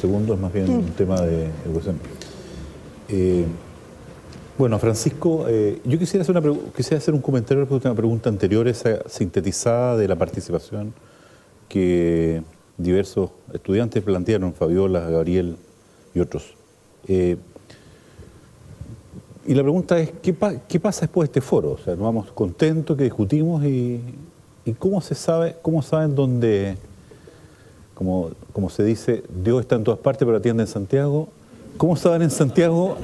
segundo es más bien un tema de educación. Bueno, Francisco, yo quisiera hacer un comentario respecto a una pregunta anterior, esa sintetizada de la participación que diversos estudiantes plantearon, Fabiola, Gabriel y otros. Y la pregunta es, ¿qué pasa después de este foro? O sea, nos vamos contentos, que discutimos y ¿cómo saben dónde, como se dice, Dios está en todas partes pero atiende en Santiago? ¿Cómo saben en Santiago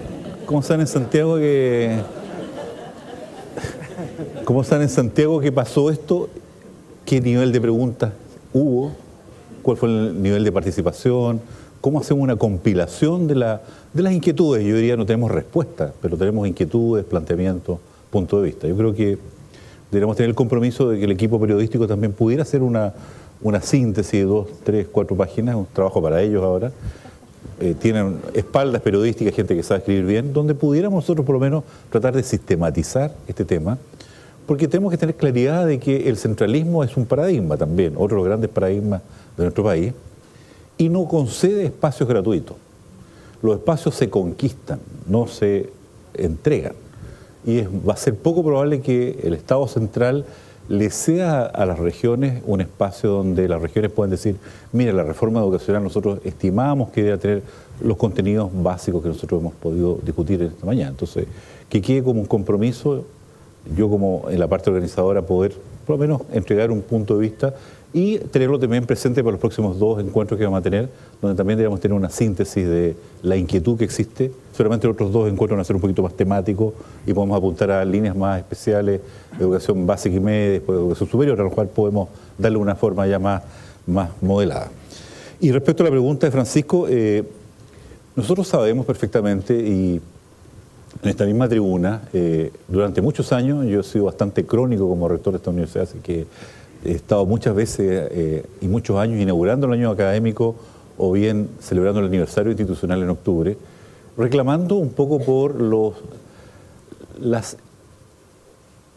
que pasó esto? ¿Qué nivel de preguntas hubo? ¿Cuál fue el nivel de participación? ¿Cómo hacemos una compilación de las inquietudes? Yo diría no tenemos respuesta, pero tenemos inquietudes, planteamientos, puntos de vista. Yo creo que deberíamos tener el compromiso de que el equipo periodístico también pudiera hacer una síntesis de 2, 3, 4 páginas, un trabajo para ellos ahora. Tienen espaldas periodísticas, gente que sabe escribir bien, donde pudiéramos nosotros por lo menos tratar de sistematizar este tema, porque tenemos que tener claridad de que el centralismo es un paradigma también, otro de los grandes paradigmas de nuestro país, y no concede espacios gratuitos. Los espacios se conquistan, no se entregan. Y va a ser poco probable que el Estado central le sea a las regiones un espacio donde las regiones puedan decir, mira, la reforma educacional nosotros estimamos que debe tener los contenidos básicos que nosotros hemos podido discutir esta mañana. Entonces, que quede como un compromiso, yo como en la parte organizadora poder por lo menos entregar un punto de vista y tenerlo también presente para los próximos 2 encuentros que vamos a tener, donde también debemos tener una síntesis de la inquietud que existe. Seguramente los otros 2 encuentros van a ser un poquito más temáticos y podemos apuntar a líneas más especiales, educación básica y media, después educación superior, a lo cual podemos darle una forma ya más modelada. Y respecto a la pregunta de Francisco, nosotros sabemos perfectamente, y en esta misma tribuna, durante muchos años, yo he sido bastante crónico como rector de esta universidad, así que he estado muchas veces y muchos años inaugurando el año académico o bien celebrando el aniversario institucional en octubre, reclamando un poco por la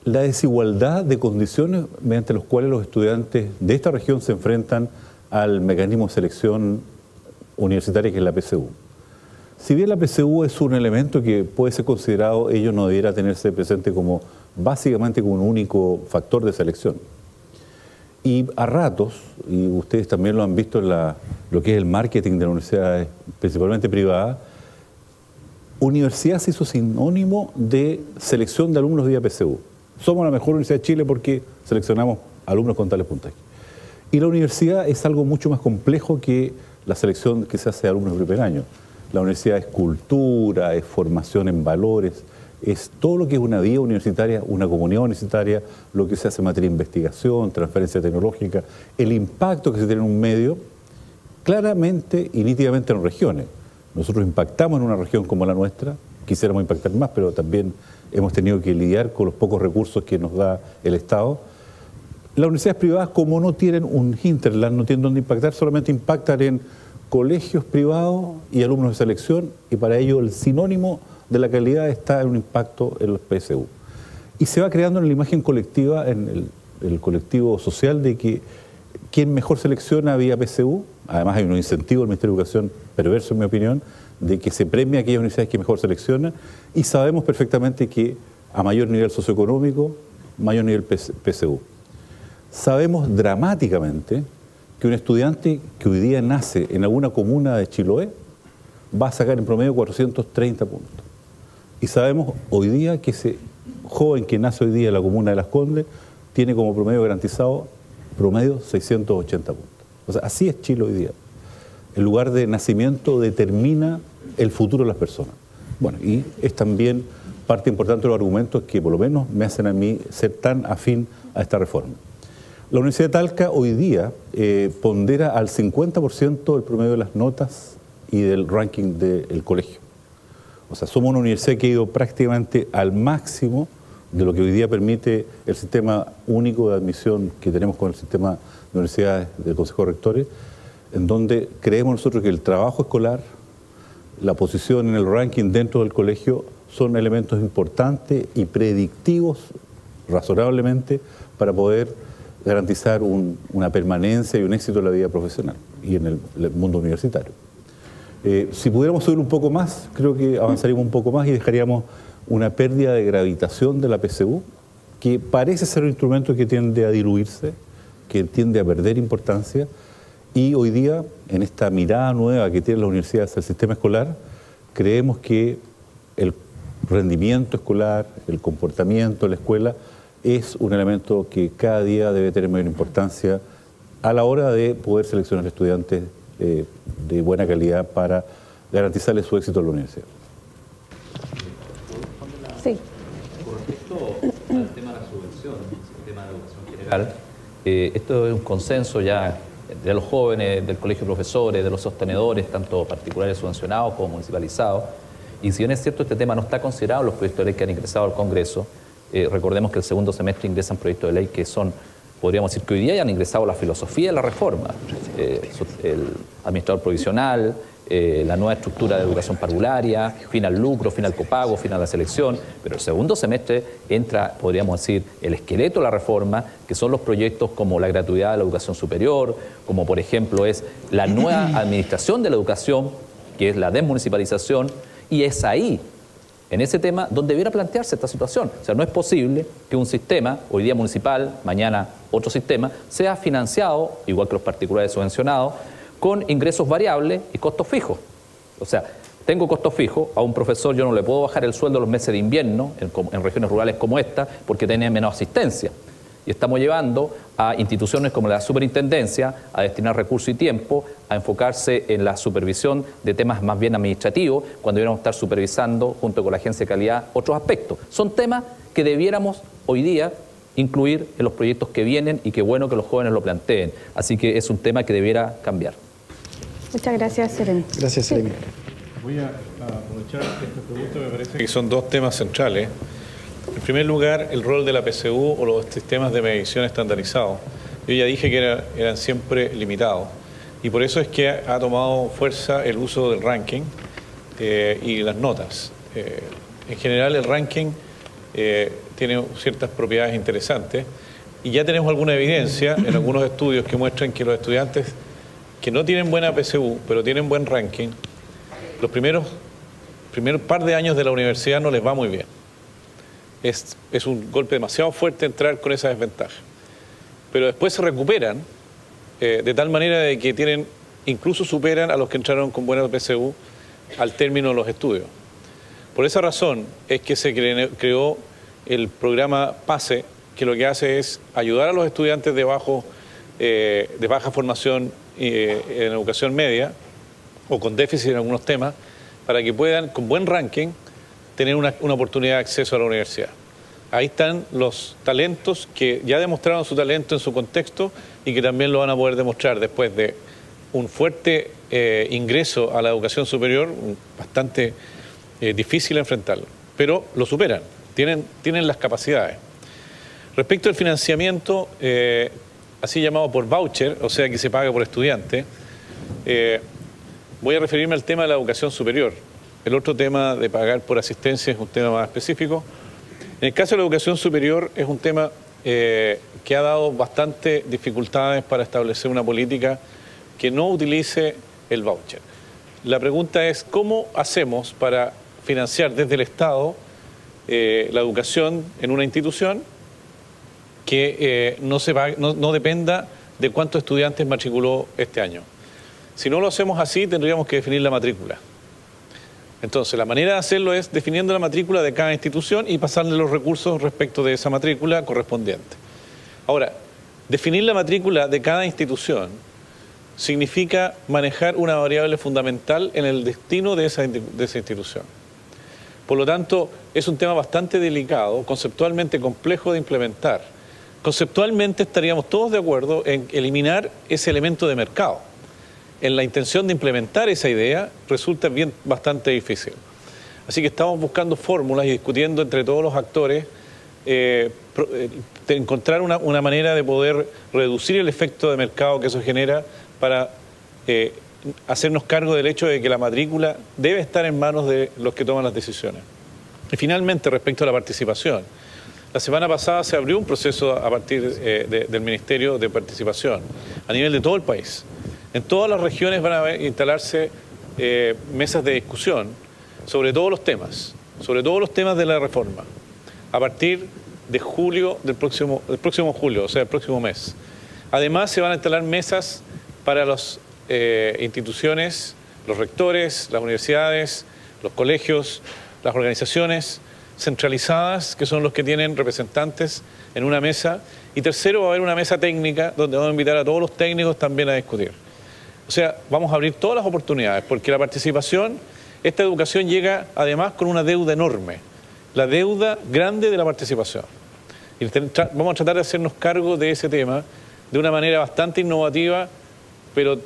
desigualdad de condiciones mediante los cuales los estudiantes de esta región se enfrentan al mecanismo de selección universitaria que es la PSU. Si bien la PSU es un elemento que puede ser considerado, ello no debiera tenerse presente básicamente como un único factor de selección. Y a ratos, y ustedes también lo han visto en lo que es el marketing de las universidades, principalmente privadas, universidad se hizo sinónimo de selección de alumnos vía PSU. Somos la mejor universidad de Chile porque seleccionamos alumnos con tales puntajes. Y la universidad es algo mucho más complejo que la selección que se hace de alumnos de primer año. La universidad es cultura, es formación en valores, es todo lo que es una vida universitaria, una comunidad universitaria, lo que se hace en materia de investigación, transferencia tecnológica, el impacto que se tiene en un medio, claramente y nítidamente en regiones. Nosotros impactamos en una región como la nuestra, quisiéramos impactar más, pero también hemos tenido que lidiar con los pocos recursos que nos da el Estado. Las universidades privadas, como no tienen un hinterland, no tienen dónde impactar, solamente impactan en colegios privados y alumnos de selección, y para ello el sinónimo de la calidad está en un impacto en los PSU. Y se va creando en la imagen colectiva, en el colectivo social de que quien mejor selecciona vía PSU, además hay un incentivo del Ministerio de Educación perverso en mi opinión, de que se premia a aquellas universidades que mejor seleccionan, y sabemos perfectamente que a mayor nivel socioeconómico, mayor nivel PSU. Sabemos dramáticamente que un estudiante que hoy día nace en alguna comuna de Chiloé va a sacar en promedio 430 puntos. Y sabemos hoy día que ese joven que nace hoy día en la comuna de Las Condes tiene como promedio garantizado, promedio 680 puntos. O sea, así es Chile hoy día. El lugar de nacimiento determina el futuro de las personas. Bueno, y es también parte importante de los argumentos que por lo menos me hacen a mí ser tan afín a esta reforma. La Universidad de Talca hoy día pondera al 50% del promedio de las notas y del ranking del colegio. O sea, somos una universidad que ha ido prácticamente al máximo de lo que hoy día permite el sistema único de admisión que tenemos con el sistema de universidades del Consejo de Rectores, en donde creemos nosotros que el trabajo escolar, la posición en el ranking dentro del colegio son elementos importantes y predictivos razonablemente para poder garantizar una permanencia y un éxito en la vida profesional y en el mundo universitario. Si pudiéramos subir un poco más, creo que avanzaríamos un poco más y dejaríamos una pérdida de gravitación de la PSU, que parece ser un instrumento que tiende a diluirse, que tiende a perder importancia, y hoy día, en esta mirada nueva que tienen las universidades al sistema escolar, creemos que el rendimiento escolar, el comportamiento de la escuela, es un elemento que cada día debe tener mayor importancia a la hora de poder seleccionar estudiantes de buena calidad para garantizarles su éxito en la universidad. Sí. Con respecto al tema de la subvención, el tema de educación general, esto es un consenso ya de los jóvenes, del colegio de profesores, de los sostenedores, tanto particulares subvencionados como municipalizados. Y si bien es cierto, este tema no está considerado en los proyectos de ley que han ingresado al Congreso, recordemos que el segundo semestre ingresan proyectos de ley que son, podríamos decir que hoy día ya han ingresado la filosofía de la reforma, el administrador provisional, la nueva estructura de educación parvularia, fin al lucro, fin al copago, fin a la selección, pero el segundo semestre entra, podríamos decir, el esqueleto de la reforma, que son los proyectos como la gratuidad de la educación superior, como por ejemplo es la nueva administración de la educación, que es la desmunicipalización, y es ahí, en ese tema, donde debiera plantearse esta situación. O sea, no es posible que un sistema, hoy día municipal, mañana otro sistema, sea financiado, igual que los particulares subvencionados, con ingresos variables y costos fijos. O sea, tengo costos fijos, a un profesor yo no le puedo bajar el sueldo los meses de invierno, en regiones rurales como esta, porque tiene menos asistencia. Y estamos llevando a instituciones como la superintendencia a destinar recursos y tiempo, a enfocarse en la supervisión de temas más bien administrativos, cuando debiéramos estar supervisando, junto con la agencia de calidad, otros aspectos. Son temas que debiéramos hoy día incluir en los proyectos que vienen y qué bueno que los jóvenes lo planteen. Así que es un tema que debiera cambiar. Muchas gracias, Seremi. Gracias, Seremi. Sí. Voy a aprovechar esta pregunta, me parece que son dos temas centrales. En primer lugar, el rol de la PSU o los sistemas de medición estandarizados. Yo ya dije que eran siempre limitados y por eso es que ha tomado fuerza el uso del ranking y las notas. En general, el ranking tiene ciertas propiedades interesantes y ya tenemos alguna evidencia en algunos estudios que muestran que los estudiantes que no tienen buena PSU, pero tienen buen ranking, los primeros par de años de la universidad no les va muy bien. Es un golpe demasiado fuerte entrar con esa desventaja. Pero después se recuperan de tal manera de que incluso superan a los que entraron con buena PSU al término de los estudios. Por esa razón es que se creó el programa PASE, que lo que hace es ayudar a los estudiantes de baja formación en educación media o con déficit en algunos temas, para que puedan, con buen ranking, tener una oportunidad de acceso a la universidad. Ahí están los talentos que ya demostraron su talento en su contexto y que también lo van a poder demostrar después de un fuerte ingreso a la educación superior, bastante difícil enfrentarlo, pero lo superan, tienen las capacidades. Respecto al financiamiento, así llamado por voucher, o sea que se paga por estudiante, voy a referirme al tema de la educación superior. El otro tema de pagar por asistencia es un tema más específico. En el caso de la educación superior es un tema que ha dado bastante dificultades para establecer una política que no utilice el voucher. La pregunta es, ¿cómo hacemos para financiar desde el Estado la educación en una institución que no dependa de cuántos estudiantes matriculó este año? Si no lo hacemos así, tendríamos que definir la matrícula. Entonces, la manera de hacerlo es definiendo la matrícula de cada institución y pasarle los recursos respecto de esa matrícula correspondiente. Ahora, definir la matrícula de cada institución significa manejar una variable fundamental en el destino de esa institución. Por lo tanto, es un tema bastante delicado, conceptualmente complejo de implementar. Conceptualmente estaríamos todos de acuerdo en eliminar ese elemento de mercado. En la intención de implementar esa idea resulta bastante difícil. Así que estamos buscando fórmulas y discutiendo entre todos los actores de encontrar una manera de poder reducir el efecto de mercado que eso genera para hacernos cargo del hecho de que la matrícula debe estar en manos de los que toman las decisiones. Y finalmente, respecto a la participación, la semana pasada se abrió un proceso a partir del Ministerio de Participación a nivel de todo el país. En todas las regiones van a instalarse mesas de discusión sobre todos los temas de la reforma, a partir de julio del próximo julio, o sea, el próximo mes. Además, se van a instalar mesas para las instituciones, los rectores, las universidades, los colegios, las organizaciones centralizadas, que son los que tienen representantes en una mesa. Y tercero, va a haber una mesa técnica donde vamos a invitar a todos los técnicos también a discutir. O sea, vamos a abrir todas las oportunidades, porque la participación, esta educación llega además con una deuda enorme, la deuda grande de la participación. Y vamos a tratar de hacernos cargo de ese tema de una manera bastante innovativa, pero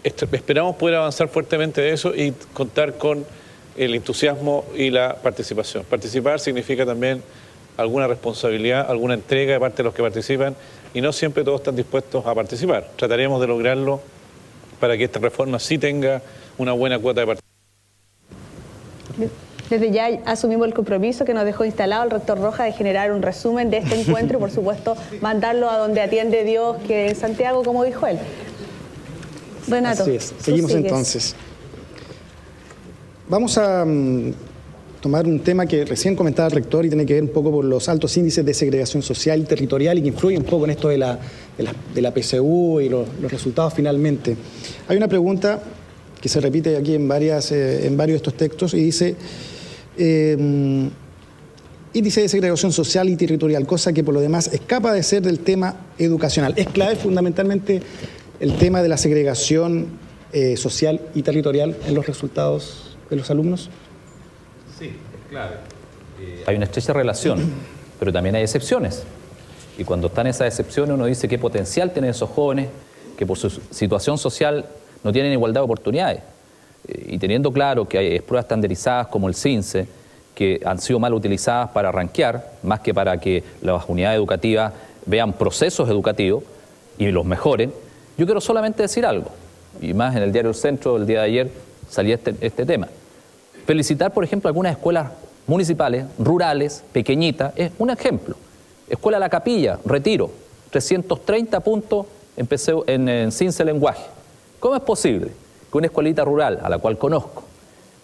esperamos poder avanzar fuertemente de eso y contar con el entusiasmo y la participación. Participar significa también alguna responsabilidad, alguna entrega de parte de los que participan, y no siempre todos están dispuestos a participar. Trataremos de lograrlo para que esta reforma sí tenga una buena cuota de participación. Desde ya asumimos el compromiso que nos dejó instalado el rector Rojas de generar un resumen de este encuentro y, por supuesto, mandarlo a donde atiende Dios, que es Santiago, como dijo él. Renato. Así es. Seguimos entonces. Vamos a tomar un tema que recién comentaba el rector y tiene que ver un poco por los altos índices de segregación social y territorial y que influye un poco en esto de la PSU y los resultados finalmente. Hay una pregunta que se repite aquí en varios de estos textos y dice índice de segregación social y territorial, cosa que por lo demás escapa de ser del tema educacional. ¿Es clave fundamentalmente el tema de la segregación social y territorial en los resultados de los alumnos? Sí, es clave. Hay una estrecha relación, pero también hay excepciones. Y cuando están esas excepciones uno dice qué potencial tienen esos jóvenes que por su situación social no tienen igualdad de oportunidades. Y teniendo claro que hay pruebas estandarizadas como el CINCE, que han sido mal utilizadas para rankear, más que para que las unidades educativas vean procesos educativos y los mejoren, yo quiero solamente decir algo, y más en el diario El Centro el día de ayer salía este tema. Felicitar, por ejemplo, algunas escuelas municipales, rurales, pequeñitas, es un ejemplo. Escuela La Capilla, Retiro, 330 puntos en CINCE Lenguaje. ¿Cómo es posible que una escuelita rural, a la cual conozco,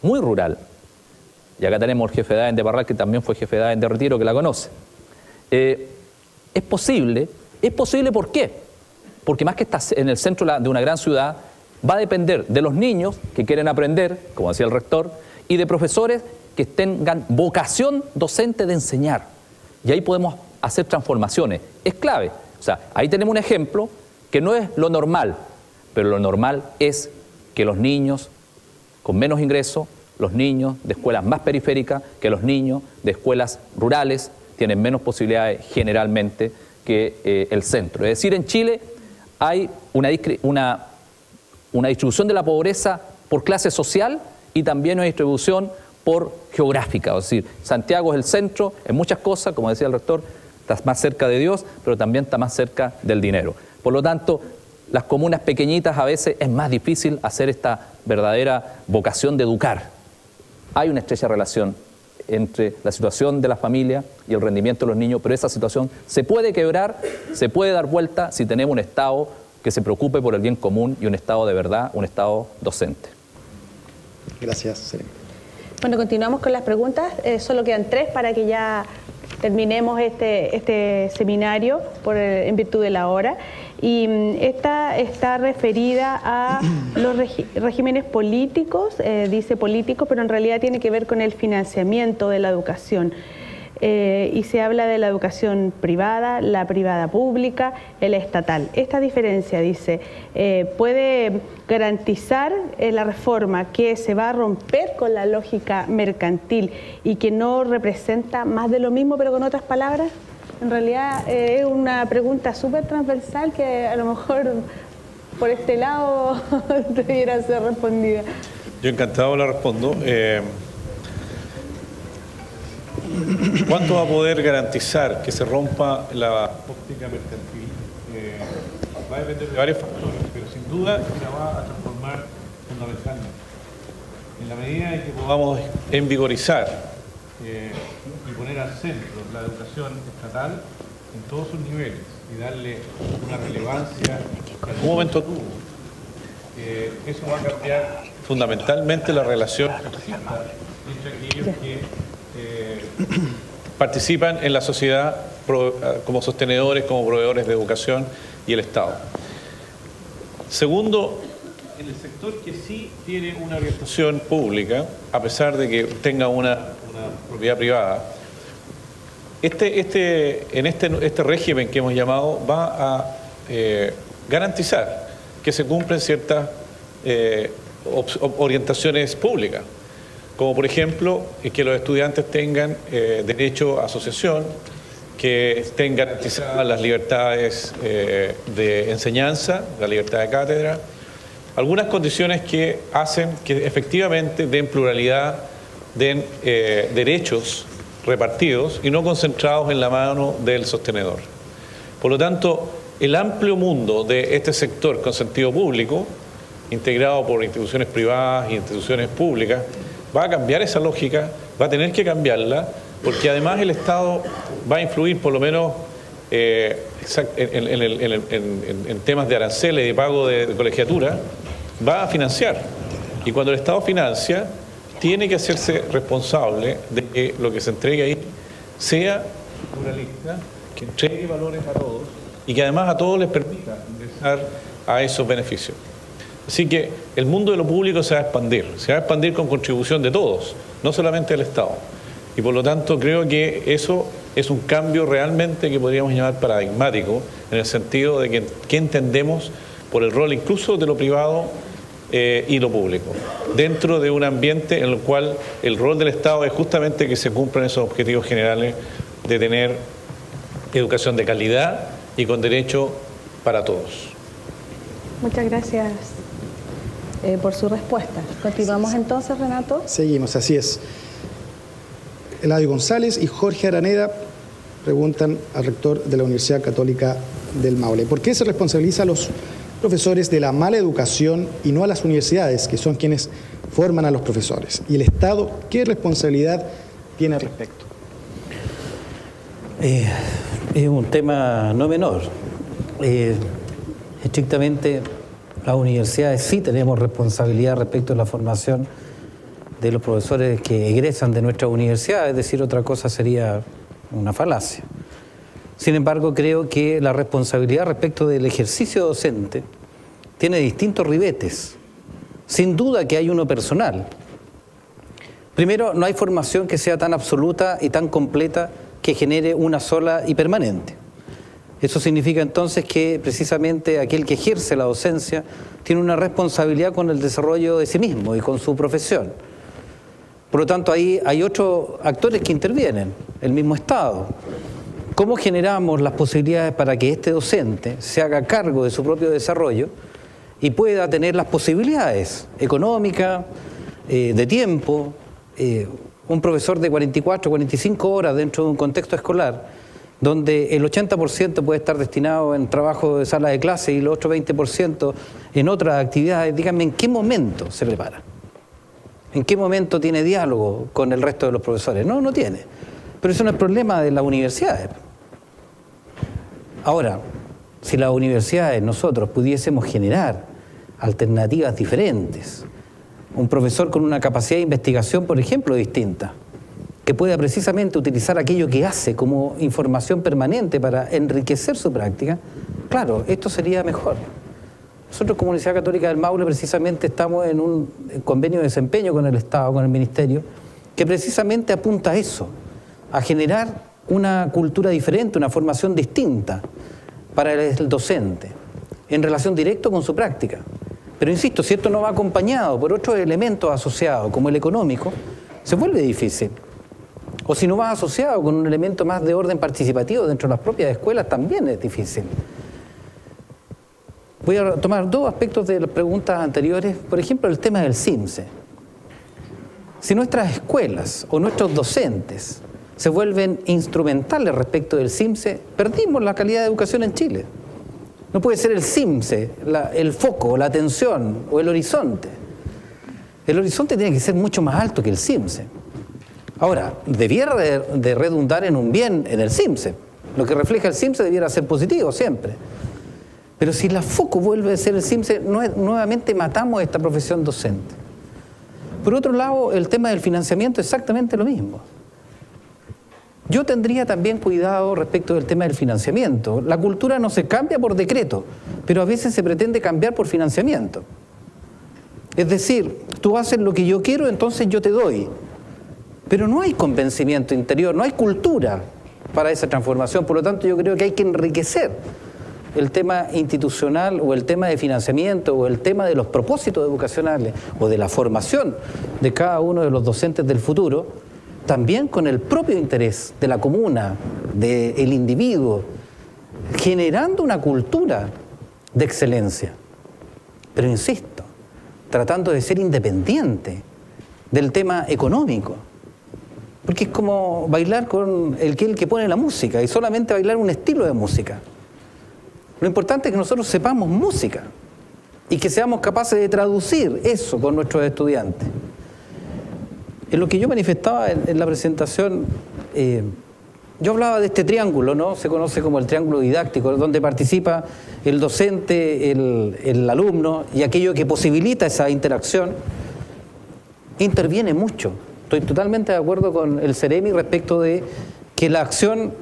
muy rural, y acá tenemos el jefe de ADN de Parral, que también fue jefe de ADN de Retiro, que la conoce, es posible? ¿Por qué? Porque más que está en el centro de una gran ciudad, va a depender de los niños que quieren aprender, como decía el rector, y de profesores que tengan vocación docente de enseñar. Y ahí podemos hacer transformaciones. Es clave. O sea, ahí tenemos un ejemplo que no es lo normal, pero lo normal es que los niños con menos ingresos, los niños de escuelas más periféricas, que los niños de escuelas rurales tienen menos posibilidades generalmente que el centro. Es decir, en Chile hay una distribución de la pobreza por clase social y también una distribución por geográfica. Es decir, Santiago es el centro en muchas cosas, como decía el rector, está más cerca de Dios, pero también está más cerca del dinero. Por lo tanto, las comunas pequeñitas a veces es más difícil hacer esta verdadera vocación de educar. Hay una estrecha relación entre la situación de la familia y el rendimiento de los niños, pero esa situación se puede quebrar, se puede dar vuelta si tenemos un Estado que se preocupe por el bien común y un Estado de verdad, un Estado docente. Gracias, Serena. Bueno, continuamos con las preguntas. Solo quedan 3 para que ya terminemos este seminario en virtud de la hora. Y esta está referida a los regímenes políticos, dice políticos, pero en realidad tiene que ver con el financiamiento de la educación. Y se habla de la educación privada, la privada pública, la estatal. Esta diferencia, dice, puede garantizar la reforma que se va a romper con la lógica mercantil y que no representa más de lo mismo, pero con otras palabras. En realidad es una pregunta súper transversal que a lo mejor por este lado debiera ser respondida. Yo encantado la respondo. ¿Cuánto va a poder garantizar que se rompa la óptica mercantil? Va a depender de varios factores, pero sin duda que la va a transformar fundamentalmente. En la medida en que podamos envigorizar y poner al centro la educación estatal en todos sus niveles y darle una relevancia que en algún momento tuvo, eso va a cambiar fundamentalmente la relación entre aquellos que participan en la sociedad como sostenedores, como proveedores de educación y el Estado. Segundo, en el sector que sí tiene una orientación pública, a pesar de que tenga una propiedad privada, este régimen que hemos llamado va a garantizar que se cumplen ciertas orientaciones públicas, como por ejemplo que los estudiantes tengan derecho a asociación, que estén garantizadas las libertades de enseñanza, la libertad de cátedra, algunas condiciones que hacen que efectivamente den pluralidad, den derechos repartidos y no concentrados en la mano del sostenedor. Por lo tanto, el amplio mundo de este sector con sentido público, integrado por instituciones privadas e instituciones públicas, va a cambiar esa lógica, va a tener que cambiarla, porque además el Estado va a influir por lo menos en temas de aranceles y de pago de colegiatura, va a financiar. Y cuando el Estado financia, tiene que hacerse responsable de que lo que se entregue ahí sea pluralista, que entregue valores a todos y que además a todos les permita ingresar a esos beneficios. Así que el mundo de lo público se va a expandir con contribución de todos, no solamente del Estado. Y por lo tanto creo que eso es un cambio realmente que podríamos llamar paradigmático, en el sentido de que ¿qué entendemos por el rol incluso de lo privado y lo público? Dentro de un ambiente en el cual el rol del Estado es justamente que se cumplan esos objetivos generales de tener educación de calidad y con derecho para todos. Muchas gracias por su respuesta. Continuamos entonces, Renato. Seguimos, así es. Eladio González y Jorge Araneda preguntan al rector de la Universidad Católica del Maule: ¿por qué se responsabiliza a los profesores de la mala educación y no a las universidades, que son quienes forman a los profesores? ¿Y el Estado qué responsabilidad tiene al respecto? Es un tema no menor. Estrictamente, las universidades sí tenemos responsabilidad respecto a la formación de los profesores que egresan de nuestra universidad, es decir, otra cosa sería una falacia. Sin embargo, creo que la responsabilidad respecto del ejercicio docente tiene distintos ribetes. Sin duda que hay uno personal. Primero, no hay formación que sea tan absoluta y tan completa que genere una sola y permanente. Eso significa entonces que precisamente aquel que ejerce la docencia tiene una responsabilidad con el desarrollo de sí mismo y con su profesión. Por lo tanto, ahí hay otros actores que intervienen, el mismo Estado. ¿Cómo generamos las posibilidades para que este docente se haga cargo de su propio desarrollo y pueda tener las posibilidades económicas, de tiempo? Un profesor de 44, 45 horas dentro de un contexto escolar, donde el 80% puede estar destinado en trabajo de sala de clase y el otro 20% en otras actividades, díganme, ¿en qué momento se prepara? ¿En qué momento tiene diálogo con el resto de los profesores? No, no tiene. Pero eso no es problema de las universidades. Ahora, si las universidades, nosotros, pudiésemos generar alternativas diferentes, un profesor con una capacidad de investigación, por ejemplo, distinta, que pueda precisamente utilizar aquello que hace como información permanente para enriquecer su práctica, claro, esto sería mejor. Nosotros como Universidad Católica del Maule precisamente estamos en un convenio de desempeño con el Estado, con el Ministerio, que precisamente apunta a eso, a generar una cultura diferente, una formación distinta para el docente, en relación directa con su práctica. Pero insisto, si esto no va acompañado por otros elementos asociados, como el económico, se vuelve difícil. O si no va asociado con un elemento más de orden participativo dentro de las propias escuelas, también es difícil. Voy a tomar dos aspectos de las preguntas anteriores. Por ejemplo, el tema del CIMSE. Si nuestras escuelas o nuestros docentes se vuelven instrumentales respecto del CIMSE, perdimos la calidad de educación en Chile. No puede ser el CIMSE el foco, la atención o el horizonte. El horizonte tiene que ser mucho más alto que el CIMSE. Ahora, debiera de redundar en un bien en el CIMSE. Lo que refleja el CIMSE debiera ser positivo siempre. Pero si el foco vuelve a ser el CIMSE, nuevamente matamos esta profesión docente. Por otro lado, el tema del financiamiento es exactamente lo mismo. Yo tendría también cuidado respecto del tema del financiamiento. La cultura no se cambia por decreto, pero a veces se pretende cambiar por financiamiento. Es decir, tú haces lo que yo quiero, entonces yo te doy. Pero no hay convencimiento interior, no hay cultura para esa transformación. Por lo tanto, yo creo que hay que enriquecer el tema institucional o el tema de financiamiento o el tema de los propósitos educacionales o de la formación de cada uno de los docentes del futuro, también con el propio interés de la comuna, del individuo, generando una cultura de excelencia. Pero insisto, tratando de ser independiente del tema económico. Porque es como bailar con el que pone la música y solamente bailar un estilo de música. Lo importante es que nosotros sepamos música y que seamos capaces de traducir eso con nuestros estudiantes. En lo que yo manifestaba en la presentación, yo hablaba de este triángulo, ¿no? Se conoce como el triángulo didáctico, donde participa el docente, el alumno y aquello que posibilita esa interacción, interviene mucho. Estoy totalmente de acuerdo con el Ceremi respecto de que la acción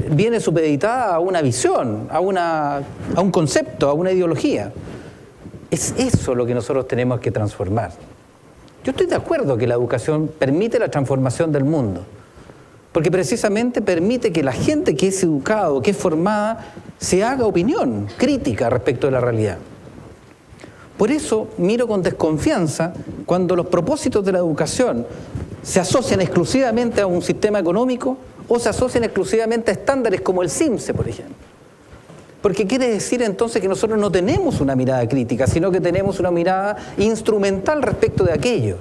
viene supeditada a una visión, a un concepto, a una ideología. Es eso lo que nosotros tenemos que transformar. Yo estoy de acuerdo que la educación permite la transformación del mundo, porque precisamente permite que la gente que es educada o que es formada se haga opinión crítica respecto de la realidad. Por eso miro con desconfianza cuando los propósitos de la educación se asocian exclusivamente a un sistema económico o se asocian exclusivamente a estándares como el CIMSE, por ejemplo. Porque quiere decir entonces que nosotros no tenemos una mirada crítica, sino que tenemos una mirada instrumental respecto de aquello.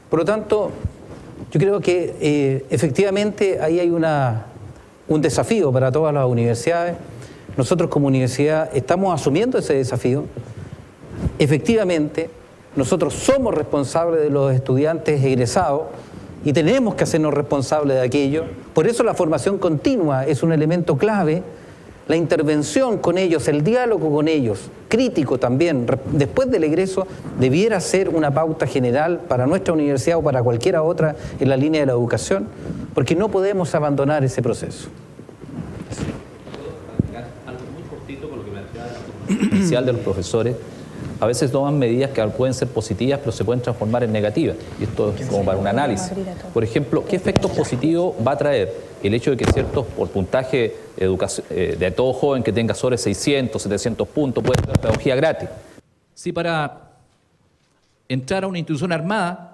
Por lo tanto, yo creo que efectivamente ahí hay un desafío para todas las universidades. Nosotros como universidad estamos asumiendo ese desafío. Efectivamente, nosotros somos responsables de los estudiantes egresados y tenemos que hacernos responsables de aquello. Por eso la formación continua es un elemento clave. La intervención con ellos, el diálogo con ellos, crítico también, después del egreso, debiera ser una pauta general para nuestra universidad o para cualquiera otra en la línea de la educación, porque no podemos abandonar ese proceso. Algo muy cortito con lo que mencionaba inicial de los profesores. A veces toman medidas que pueden ser positivas, pero se pueden transformar en negativas. Y esto es como para un análisis. Por ejemplo, ¿qué efectos positivos va a traer el hecho de que ciertos, por puntaje de todo joven que tenga sobre 600, 700 puntos, puede tener pedagogía gratis? Si para entrar a una institución armada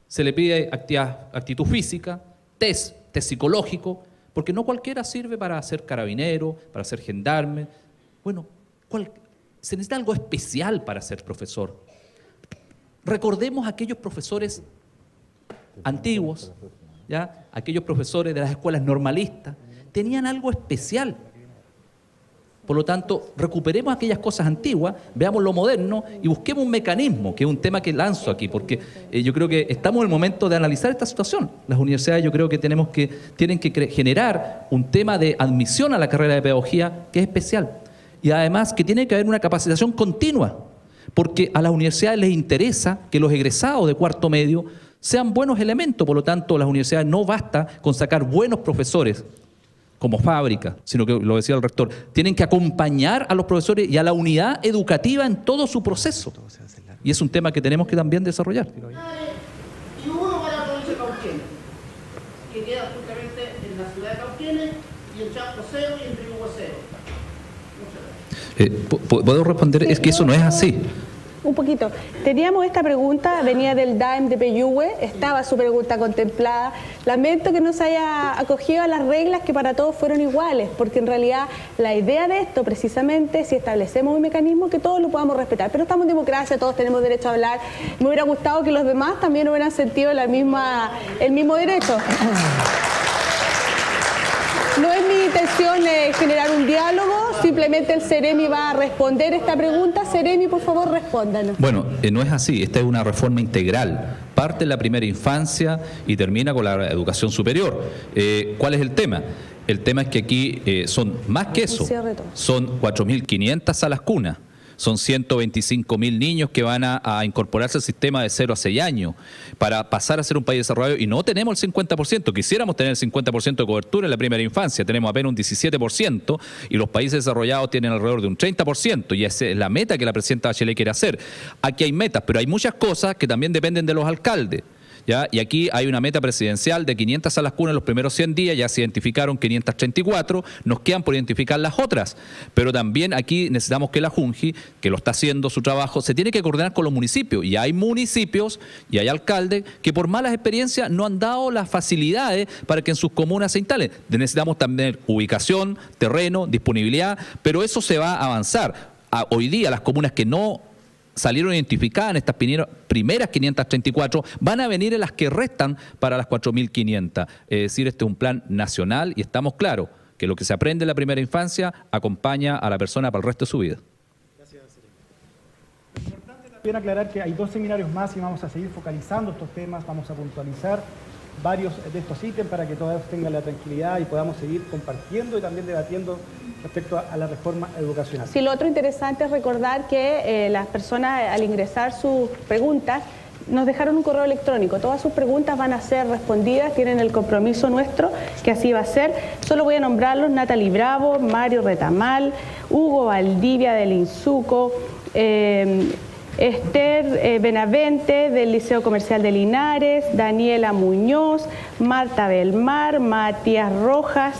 se le pide actitud física, test psicológico, porque no cualquiera sirve para ser carabinero, para ser gendarme. Bueno, se necesita algo especial para ser profesor. Recordemos aquellos profesores antiguos, ¿ya? Aquellos profesores de las escuelas normalistas, tenían algo especial. Por lo tanto, recuperemos aquellas cosas antiguas, veamos lo moderno y busquemos un mecanismo, que es un tema que lanzo aquí, porque yo creo que estamos en el momento de analizar esta situación. Las universidades yo creo que tienen que generar un tema de admisión a la carrera de pedagogía que es especial. Y además que tiene que haber una capacitación continua, porque a las universidades les interesa que los egresados de cuarto medio sean buenos elementos. Por lo tanto, las universidades no basta con sacar buenos profesores como fábrica, sino que, lo decía el rector, tienen que acompañar a los profesores y a la unidad educativa en todo su proceso. Y es un tema que tenemos que también desarrollar. Y uno para la provincia de Cauquenes, que queda justamente en la ciudad de Cauquenes y en Chascoseo y en Tribuhueseo. ¿Puedo responder? Es que eso no es así. Un poquito. Teníamos esta pregunta, venía del DAEM de Peyúgue, estaba su pregunta contemplada. Lamento que no se haya acogido a las reglas que para todos fueron iguales, porque en realidad la idea de esto, precisamente, si establecemos un mecanismo, que todos lo podamos respetar. Pero estamos en democracia, todos tenemos derecho a hablar. Me hubiera gustado que los demás también hubieran sentido el mismo derecho. No es mi intención generar un diálogo, simplemente el Ceremi va a responder esta pregunta. Ceremi, por favor, respóndanos. Bueno, no es así, esta es una reforma integral. Parte en la primera infancia y termina con la educación superior. ¿Cuál es el tema? El tema es que aquí son más que eso, son 4.500 salas cunas, son 125.000 niños que van a incorporarse al sistema de 0 a 6 años para pasar a ser un país desarrollado, y no tenemos el 50%, quisiéramos tener el 50% de cobertura en la primera infancia, tenemos apenas un 17% y los países desarrollados tienen alrededor de un 30%, y esa es la meta que la presidenta Bachelet quiere hacer. Aquí hay metas, pero hay muchas cosas que también dependen de los alcaldes. ¿Ya? Y aquí hay una meta presidencial de 500 salas cunas en los primeros 100 días, ya se identificaron 534, nos quedan por identificar las otras, pero también aquí necesitamos que la Junji, que lo está haciendo su trabajo, se tiene que coordinar con los municipios, y hay municipios y hay alcaldes que por malas experiencias no han dado las facilidades para que en sus comunas se instalen. Necesitamos también ubicación, terreno, disponibilidad, pero eso se va a avanzar. Hoy día las comunas que no salieron identificadas en estas primeras 534, van a venir en las que restan para las 4.500. Es decir, este es un plan nacional y estamos claros que lo que se aprende en la primera infancia acompaña a la persona para el resto de su vida. Gracias, Serena. Importante también aclarar que hay 2 seminarios más y vamos a seguir focalizando estos temas, vamos a puntualizar varios de estos ítems para que todos tengan la tranquilidad y podamos seguir compartiendo y también debatiendo respecto a la reforma educacional. Sí, lo otro interesante es recordar que las personas al ingresar sus preguntas nos dejaron un correo electrónico. Todas sus preguntas van a ser respondidas, tienen el compromiso nuestro que así va a ser. Solo voy a nombrarlos: Natalie Bravo, Mario Retamal, Hugo Valdivia del Insuco, Esther Benavente del Liceo Comercial de Linares, Daniela Muñoz, Marta Belmar, Matías Rojas,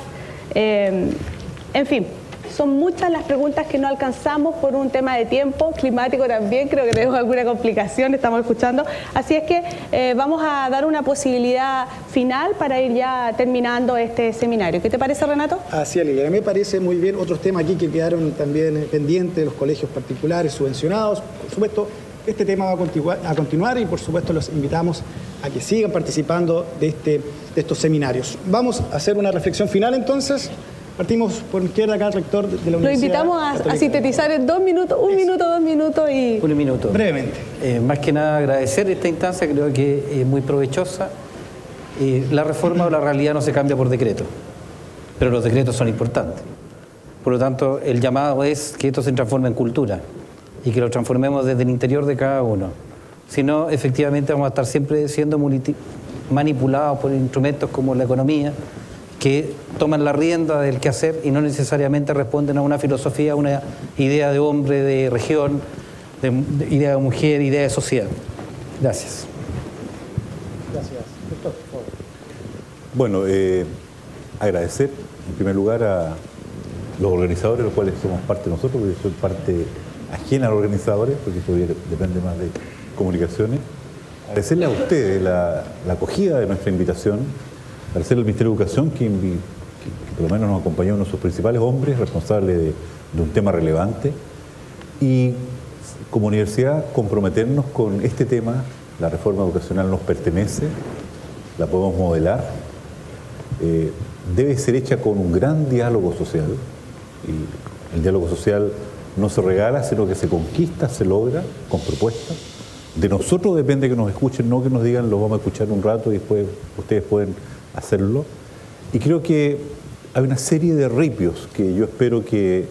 en fin, son muchas las preguntas que no alcanzamos por un tema de tiempo climático también, creo que tenemos alguna complicación, estamos escuchando, así es que vamos a dar una posibilidad final para ir ya terminando este seminario. ¿Qué te parece, Renato? Así es, Liliana, me parece muy bien. Otros temas aquí que quedaron también pendientes, los colegios particulares subvencionados, por supuesto, este tema va a continuar y por supuesto los invitamos a que sigan participando de estos seminarios. Vamos a hacer una reflexión final entonces. Partimos por mi izquierda acá, el rector de la Universidad. Lo invitamos a sintetizar en 2 minutos, 1 minuto, 2 minutos y... 1 minuto. Brevemente. Más que nada agradecer esta instancia, creo que es muy provechosa. La reforma o la realidad no se cambia por decreto, pero los decretos son importantes. Por lo tanto, el llamado es que esto se transforme en cultura y que lo transformemos desde el interior de cada uno. Si no, efectivamente vamos a estar siempre siendo manipulados por instrumentos como la economía, que toman la rienda del quehacer y no necesariamente responden a una filosofía, a una idea de hombre, de región, de idea de mujer, idea de sociedad. Gracias. Gracias. Doctor, por favor. Bueno, agradecer en primer lugar a los organizadores, de los cuales somos parte nosotros, porque soy parte ajena a los organizadores, porque esto depende más de comunicaciones. Agradecerle a ustedes la acogida de nuestra invitación. Agradecerle al Ministerio de Educación, que por lo menos nos acompañó uno de sus principales hombres responsables de un tema relevante. Y como universidad, comprometernos con este tema. La reforma educacional nos pertenece, la podemos modelar. Debe ser hecha con un gran diálogo social. Y el diálogo social no se regala, sino que se conquista, se logra con propuestas. De nosotros depende que nos escuchen, no que nos digan lo vamos a escuchar un rato y después ustedes pueden hacerlo. Y creo que hay una serie de ripios que yo espero que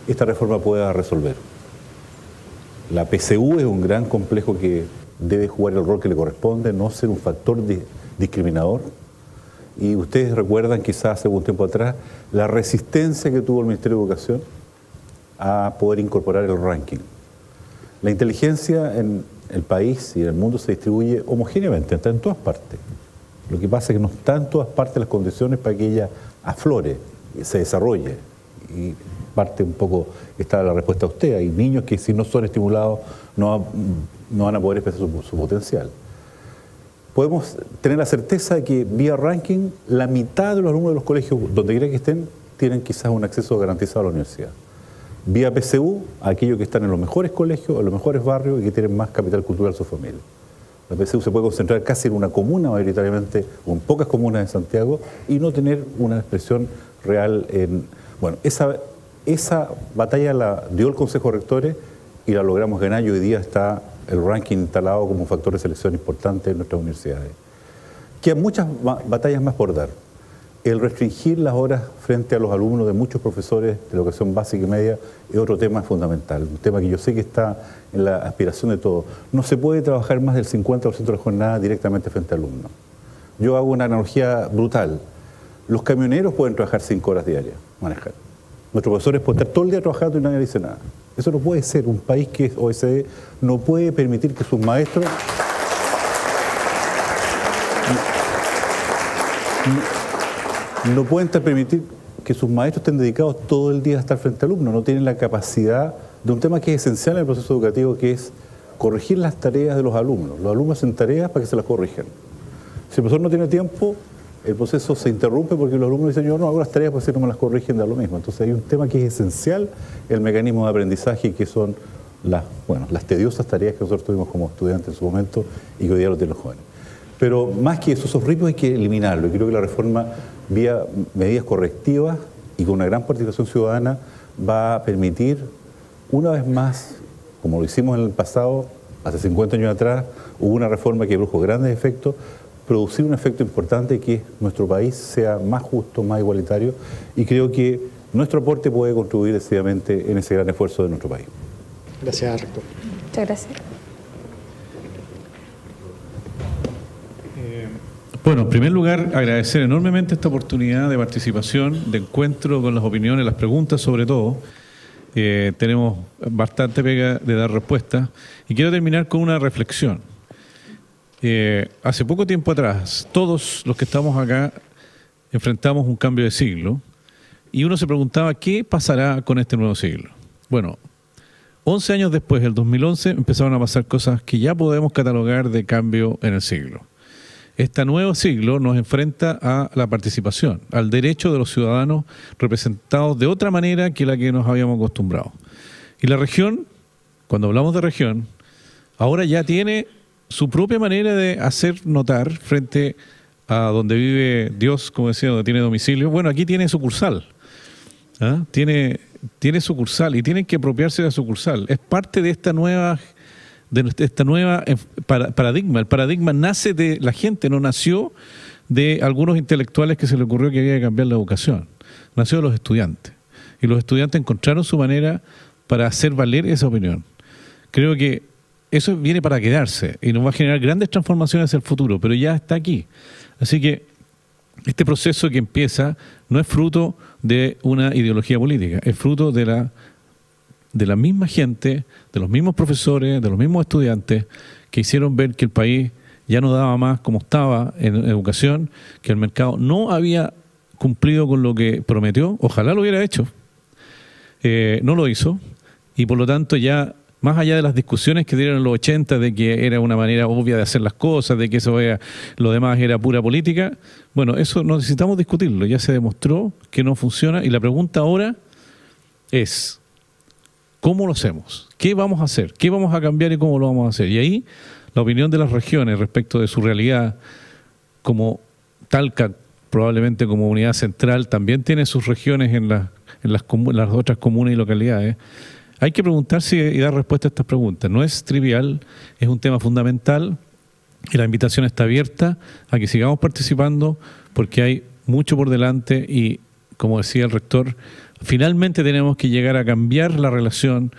esta reforma pueda resolver. La PSU es un gran complejo que debe jugar el rol que le corresponde, no ser un factor discriminador. Y ustedes recuerdan quizás hace un tiempo atrás la resistencia que tuvo el Ministerio de Educación a poder incorporar el ranking. La inteligencia en el país y en el mundo se distribuye homogéneamente, está en todas partes. Lo que pasa es que no están en todas partes las condiciones para que ella aflore, se desarrolle. Y parte un poco, está la respuesta a usted. Hay niños que si no son estimulados no van a poder expresar su potencial. Podemos tener la certeza de que vía ranking la mitad de los alumnos de los colegios, donde quiera que estén, tienen quizás un acceso garantizado a la universidad. Vía PSU, aquellos que están en los mejores colegios, en los mejores barrios y que tienen más capital cultural en su familia. La PSU se puede concentrar casi en una comuna mayoritariamente, o en pocas comunas de Santiago, y no tener una expresión real en... Bueno, esa batalla la dio el Consejo de Rectores y la logramos ganar, y hoy día está el ranking instalado como un factor de selección importante en nuestras universidades. Quedan muchas batallas más por dar. el restringir las horas frente a los alumnos de muchos profesores de la educación básica y media es otro tema fundamental, un tema que yo sé que está en la aspiración de todos. No se puede trabajar más del 50% de la jornada directamente frente a alumnos. Yo hago una analogía brutal. Los camioneros pueden trabajar 5 horas diarias, manejar. Nuestros profesores pueden estar todo el día trabajando y nadie dice nada. Eso no puede ser. Un país que es OECD no puede permitir que sus maestros... No pueden permitir que sus maestros estén dedicados todo el día a estar frente a alumnos. No tienen la capacidad de un tema que es esencial en el proceso educativo, que es corregir las tareas de los alumnos. Los alumnos hacen tareas para que se las corrijan. Si el profesor no tiene tiempo, el proceso se interrumpe porque los alumnos dicen, yo no hago las tareas porque si no me las corrigen, da lo mismo. Entonces hay un tema que es esencial, el mecanismo de aprendizaje, que son las tediosas tareas que nosotros tuvimos como estudiantes en su momento y que hoy día lo tienen los jóvenes. Pero más que eso, esos ritmos hay que eliminarlos. Y creo que la reforma, vía medidas correctivas y con una gran participación ciudadana, va a permitir, una vez más, como lo hicimos en el pasado, hace 50 años atrás, hubo una reforma que produjo grandes efectos, producir un efecto importante, que nuestro país sea más justo, más igualitario, y creo que nuestro aporte puede contribuir decididamente en ese gran esfuerzo de nuestro país. Gracias, rector. Muchas gracias. Bueno, en primer lugar, agradecer enormemente esta oportunidad de participación, de encuentro con las opiniones, las preguntas sobre todo. Tenemos bastante pega de dar respuestas y quiero terminar con una reflexión. Hace poco tiempo atrás, todos los que estamos acá enfrentamos un cambio de siglo y uno se preguntaba qué pasará con este nuevo siglo. Bueno, 11 años después, el 2011, empezaron a pasar cosas que ya podemos catalogar de cambio en el siglo. Este nuevo siglo nos enfrenta a la participación, al derecho de los ciudadanos representados de otra manera que la que nos habíamos acostumbrado. Y la región, cuando hablamos de región, ahora ya tiene su propia manera de hacer notar frente a donde vive Dios, como decía, donde tiene domicilio. Bueno, aquí tiene sucursal, ¿ah? Tiene sucursal y tienen que apropiarse de la sucursal. Es parte de esta nueva paradigma. El paradigma nace de la gente, no nació de algunos intelectuales que se le ocurrió que había que cambiar la educación. Nació de los estudiantes. Y los estudiantes encontraron su manera para hacer valer esa opinión. Creo que eso viene para quedarse y nos va a generar grandes transformaciones hacia el futuro, pero ya está aquí. Así que este proceso que empieza no es fruto de una ideología política, es fruto de la misma gente, de los mismos profesores, de los mismos estudiantes que hicieron ver que el país ya no daba más como estaba en educación, que el mercado no había cumplido con lo que prometió, ojalá lo hubiera hecho, no lo hizo, y por lo tanto ya, más allá de las discusiones que dieron en los 80 de que era una manera obvia de hacer las cosas, de que lo demás era pura política, bueno, eso no necesitamos discutirlo, ya se demostró que no funciona, y la pregunta ahora es: ¿cómo lo hacemos? ¿Qué vamos a hacer? ¿Qué vamos a cambiar y cómo lo vamos a hacer? Y ahí la opinión de las regiones respecto de su realidad, como Talca, probablemente como unidad central, también tiene sus regiones en las otras comunas y localidades. Hay que preguntarse y dar respuesta a estas preguntas. No es trivial, es un tema fundamental y la invitación está abierta a que sigamos participando porque hay mucho por delante y, como decía el rector, finalmente tenemos que llegar a cambiar la relación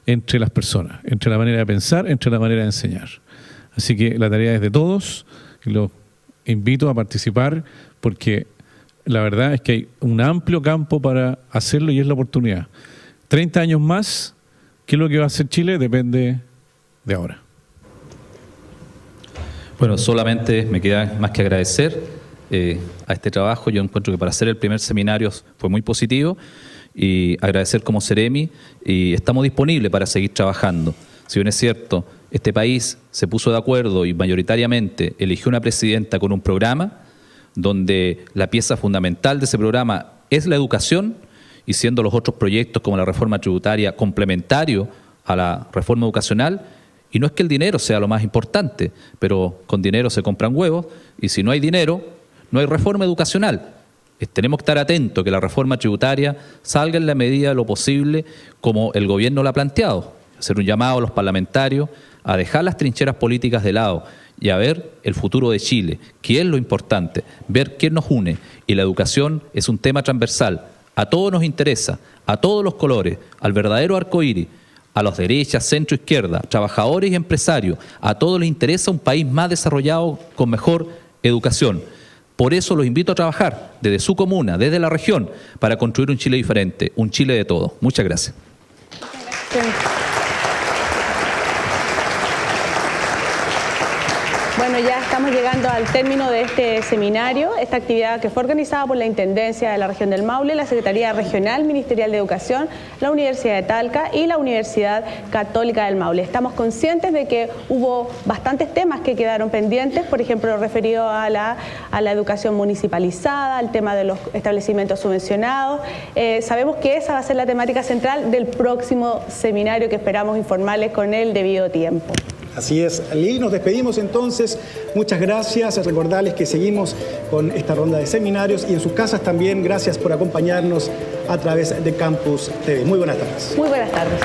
entre las personas, entre la manera de pensar, entre la manera de enseñar. Así que la tarea es de todos y los invito a participar porque la verdad es que hay un amplio campo para hacerlo y es la oportunidad. 30 años más, ¿qué es lo que va a hacer Chile? Depende de ahora. Bueno, solamente me queda más que agradecer a este trabajo. Yo encuentro que para hacer el primer seminario fue muy positivo y agradecer como Seremi y estamos disponibles para seguir trabajando. Si bien es cierto, este país se puso de acuerdo y mayoritariamente eligió una presidenta con un programa donde la pieza fundamental de ese programa es la educación, y siendo los otros proyectos como la reforma tributaria complementario a la reforma educacional, y no es que el dinero sea lo más importante, pero con dinero se compran huevos, y si no hay dinero, no hay reforma educacional. Tenemos que estar atentos que la reforma tributaria salga en la medida de lo posible como el gobierno lo ha planteado, hacer un llamado a los parlamentarios a dejar las trincheras políticas de lado y a ver el futuro de Chile, que es lo importante, ver qué nos une. Y la educación es un tema transversal, a todos nos interesa, a todos los colores, al verdadero arcoíris, a los derechas, centro, izquierda, trabajadores y empresarios, a todos les interesa un país más desarrollado con mejor educación. Por eso los invito a trabajar desde su comuna, desde la región, para construir un Chile diferente, un Chile de todos. Muchas gracias. Bueno, ya estamos llegando al término de este seminario, esta actividad que fue organizada por la Intendencia de la Región del Maule, la Secretaría Regional Ministerial de Educación, la Universidad de Talca y la Universidad Católica del Maule. Estamos conscientes de que hubo bastantes temas que quedaron pendientes, por ejemplo, referido a la educación municipalizada, al tema de los establecimientos subvencionados. Sabemos que esa va a ser la temática central del próximo seminario que esperamos informarles con el debido tiempo. Así es, Ali, nos despedimos entonces. Muchas gracias. Recordarles que seguimos con esta ronda de seminarios y en sus casas también. Gracias por acompañarnos a través de Campus TV. Muy buenas tardes. Muy buenas tardes.